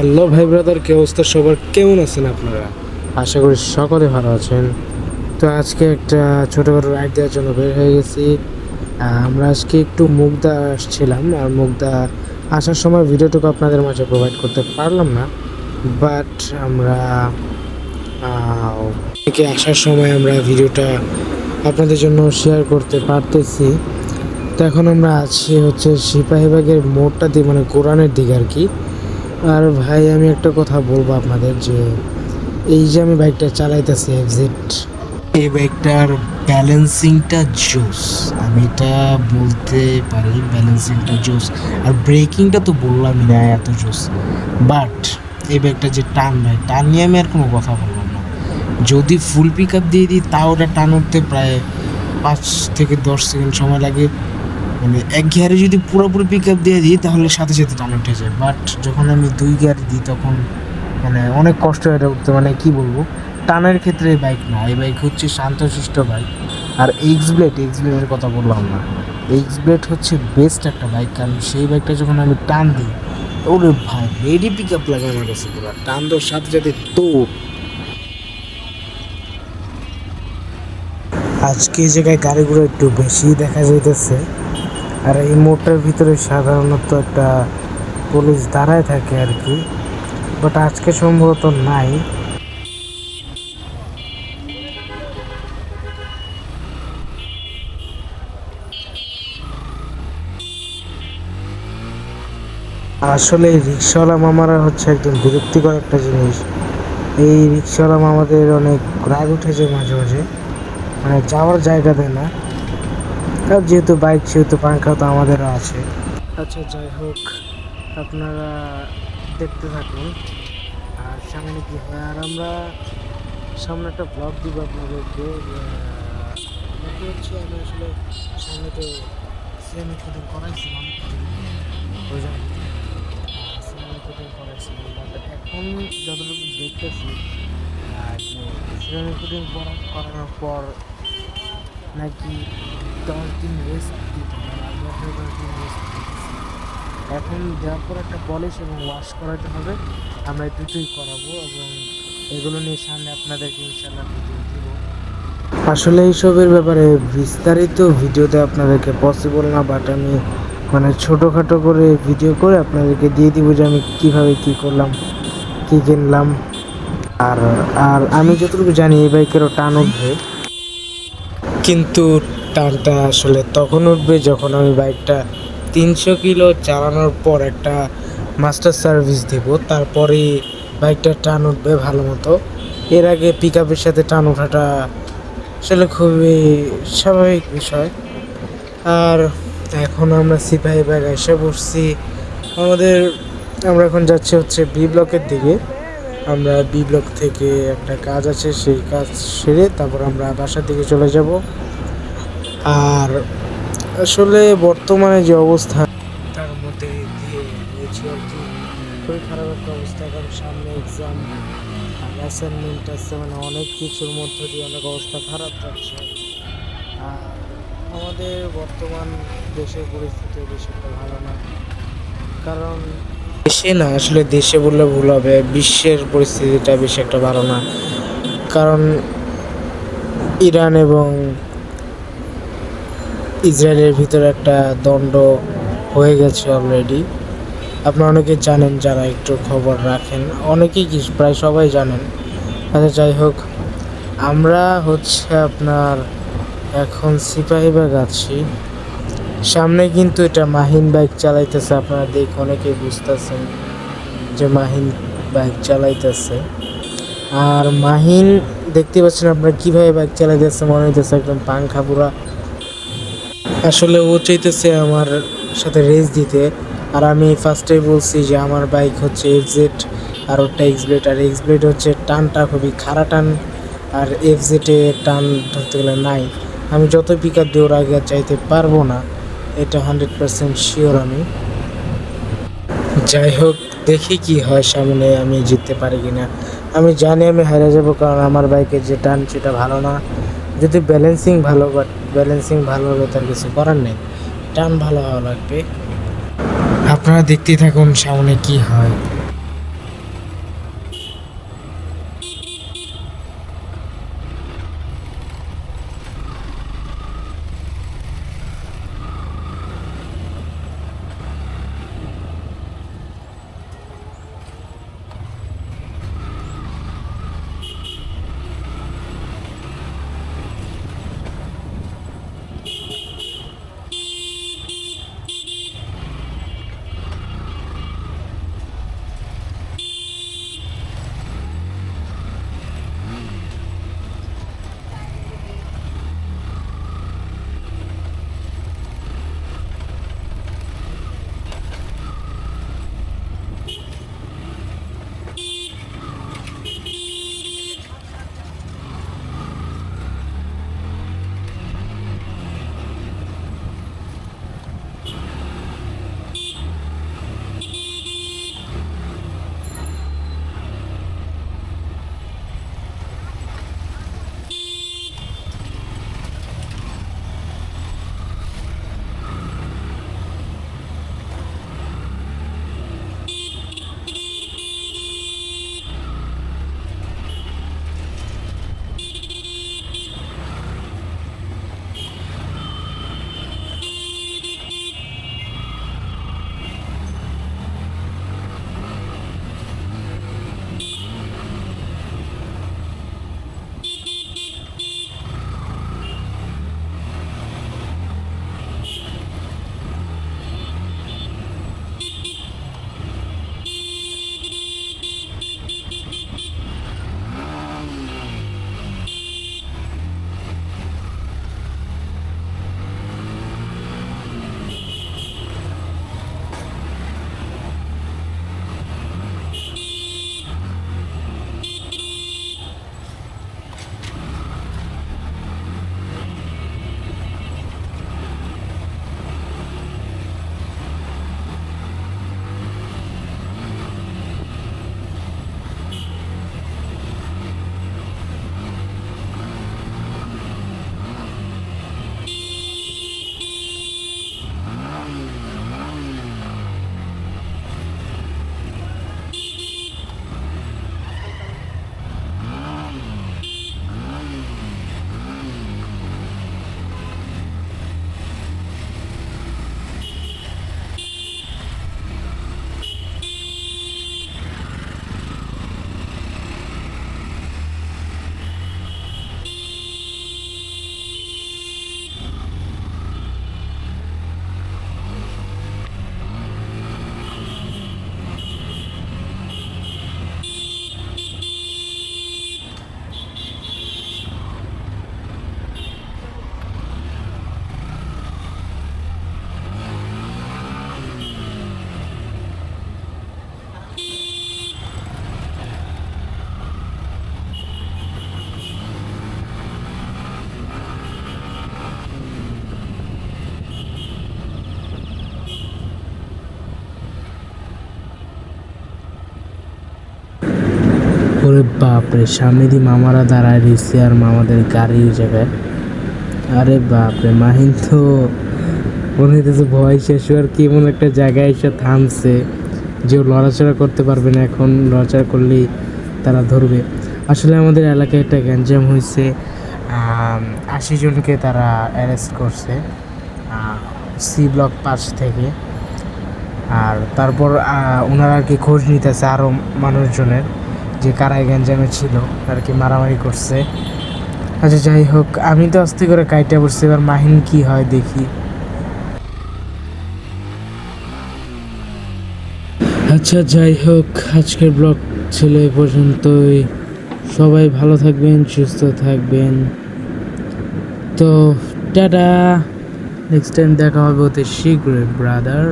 Hello ভাই brother, কি অবস্থা সবার? কেমন আছেন আপনারা? আশা করি সকলে ভালো আছেন। তো আজকে একটা ছোটোখাটো রাইড দেওয়ার জন্য বের হয়ে গেছি। আমরা আজকে একটু মুগদা আসছিলাম, আর মুগদা আসার সময় ভিডিওটুকু আপনাদের মাঝে প্রোভাইড করতে পারলাম না, বাট আমরা থেকে আসার সময় আমরা ভিডিওটা আপনাদের জন্য শেয়ার করতে পারতেছি। তো এখন আমরা আছি হচ্ছে সিপাহীবাগের মোড়টা দিয়ে, মানে কোরআনের দিকে আর কি। আর ভাই আমি একটা কথা বলবো আপনাদের, যে এই যে আমি বাইকটা চালাইতেছি এফজেড, এই বাইকটার ব্যালেন্সিংটা জোস, আমি এটা বলতে পারি। ব্যালেন্সিংটা জোস, আর ব্রেকিংটা তো বললামই না এত জোস। বাট এই বাইকটা যে টান, ভাই টান নিয়ে আমি আর কোনো কথা বললাম না। যদি ফুল পিক আপ দিয়ে দিই তাও ওটা টান উঠতে প্রায় 5 থেকে 10 সেকেন্ড সময় লাগে। মানে এক গিয়ারে যদি পুরোপুরি পিক আপ দিয়ে দিই তাহলে সাথে সাথে টান উঠে যায়। বাট যখন আমি 2 গিয়ারে দিই তখন মানে অনেক কষ্ট হয় এটা উঠতে। মানে কি বলবো, টানের ক্ষেত্রে এই বাইক না, এই বাইক হচ্ছে শান্তশিষ্ট বাইক। আর এক্স ব্লেডের কথা বললাম না, এক্স ব্লেড হচ্ছে বেস্ট একটা বাইক, কারণ সেই বাইকটা যখন আমি টান দিই ওরে ভাই রেডি পিক আপ লাগে আমার কাছে, পুরো টান দেওয়ার সাথে সাথে দৌড়। আজকে এই জায়গায় গাড়িগুলো একটু বেশি দেখা যাইতেছে, আর এই মোড়টার ভিতরে সাধারণত একটা পুলিশ দাঁড়ায় থাকে আর কি, বাট আজকে সম্ভবত নাই। আসলে এই রিক্সাওয়ালা মামারা হচ্ছে একদম বিরক্তিকর একটা জিনিস। এই রিক্সাওয়ালা মামাদের অনেক রাগ উঠেছে মাঝে মাঝে, মানে যাওয়ার জায়গা দেয় না। আর যেহেতু বাইক সেহেতু পাংখা তো আমাদেরও আছে। আচ্ছা যাই হোক, আপনারা দেখতে থাকুন আর সামনে কি হয়। আর আমরা সামনে একটা ব্লগ দিব আপনাদেরকে। ব্লগটি হচ্ছে আমি আসলে সামনে তো সিনেমা শুটিং করাইছিলাম, ওই জন্য সিনেমা শুটিং করাইছিলাম। বাট এখন যতটুকু দেখতেছি যে সিনেমা শুটিং করানোর পর নাকি 10 দিন রেস্ট দিতে হবে। আমি আসলে 10 দিন রেস্ট দিতেছি। এখন দেওয়ার পর একটা পলিশ এবং ওয়াশ করাতে হবে, আমরা এই দুটোই করাবো এবং এগুলো নিয়ে সামনে আপনাদেরকে ইনশাল্লাহ ভিডিও দিব। আসলে এইসবের ব্যাপারে বিস্তারিত ভিডিওতে আপনাদেরকে পসিবল না, বাট আমি মানে ছোটোখাটো করে ভিডিও করে আপনাদেরকে দিয়ে দিব যে আমি কীভাবে কী করলাম, কী কিনলাম। আর আর আমি যতটুকু জানি এই বাইকেরও টান উঠবে, কিন্তু টানটা আসলে তখন উঠবে যখন আমি বাইকটা 300 কিলো চালানোর পর একটা মাস্টার সার্ভিস দেব, তারপরেই বাইকটার টান উঠবে ভালো মতো। এর আগে পিক আপের সাথে টান ওঠাটা আসলে খুবই স্বাভাবিক বিষয়। আর এখন আমরা সিপাহীবাগ এসে বসছি। আমরা এখন যাচ্ছি হচ্ছে বি ব্লকের দিকে। আমরা বি ব্লক থেকে একটা কাজ আছে, সেই কাজ সেরে তারপর আমরা বাসার দিকে চলে যাব। আর আসলে বর্তমানে যে অবস্থা তার মধ্যে দিয়ে রয়েছে আর কি, খুবই খারাপ একটা অবস্থা, কারণ সামনে এক্সাম আর অ্যাসাইনমেন্ট আছে, মানে অনেক কিছুর মধ্য দিয়ে অনেক অবস্থা খারাপ যাচ্ছে। আর আমাদের বর্তমান দেশের পরিস্থিতি বেশি একটা ভালো না, কারণ দেশে না, আসলে দেশে বললে ভুল হবে, বিশ্বের পরিস্থিতিটা বেশি একটা ভালো না। কারণ ইরান এবং ইসরায়েলের ভিতরে একটা দ্বন্দ্ব হয়ে গেছে অলরেডি। আপনারা অনেকে জানেন, যারা একটু খবর রাখেন, অনেকেই কি প্রায় সবাই জানেন। আচ্ছা যাই হোক, আমরা হচ্ছে আপনার এখন সিপাহীবাগ আছি। সামনে কিন্তু এটা মাহিন বাইক চালাইতেছে, আপনারা দেখে অনেকেই বুঝতেছেন যে মাহিন বাইক চালাইতেছে। আর মাহিন দেখতে পাচ্ছেন আপনারা কীভাবে বাইক চালাইতেছে, মনে হইতেছে একদম পাংখা পুরা। আসলে ও চাইতেছে আমার সাথে রেস দিতে, আর আমি ফার্স্টেই বলছি যে আমার বাইক হচ্ছে এফজেড আর ওটা এক্সব্লেড, আর এক্সব্লেড হচ্ছে টানটা খুবই খাড়া টান, আর এফজেডে টান ধরতে গেলে নাই। আমি যত পিক আপ দিয়ে ওর আগে চাইতে পারবো না, এটা 100% শিওর আমি। যাই হোক, দেখি কি হয় সামনে, আমি জিততে পারি কি না। আমি জানি আমি হেরে যাব, কারণ আমার বাইকের যে টান সেটা ভালো না। যদি ব্যালেন্সিং ভালো, বাট ব্যালেন্সিং ভালো হলে তার কিছু করার নেই, টান ভালো হওয়া লাগবে। আপনারা দেখতেই থাকুন সামনে কি হয়। ওরে বাপরে, সামনে দিয়ে মামারা দাঁড়ায় রয়েছে আর মামাদের গাড়ির জায়গায়। আরে বাপরে, মাহিন তো মনে হইতেছে ভয় শেষ আর কি, এমন একটা জায়গায় এসে থামছে যে ও লড়াচড়া করতে পারবে না, এখন লড়াচড়া করলেই তারা ধরবে। আসলে আমাদের এলাকায় একটা গ্যাঞ্জাম হয়েছে, 80 জনকে তারা অ্যারেস্ট করছে সি ব্লক 5 থেকে। আর তারপর ওনারা আর কি খোঁজ নিতেছে আরও মানুষজনের, যে কারাই গ্যাঞ্জামে ছিল আর কি, মারামারি করছে। আচ্ছা যাই হোক, আমি তো আস্তে করে কাইটা পড়ছি, এবার মাহিন কি হয় দেখি। আচ্ছা যাই হোক, আজকের ব্লগ ছিল এ পর্যন্তই। সবাই ভালো থাকবেন, সুস্থ থাকবেন। তো টাটা, নেক্সট টাইম দেখা হবে অতি শীঘ্রই ব্রাদার।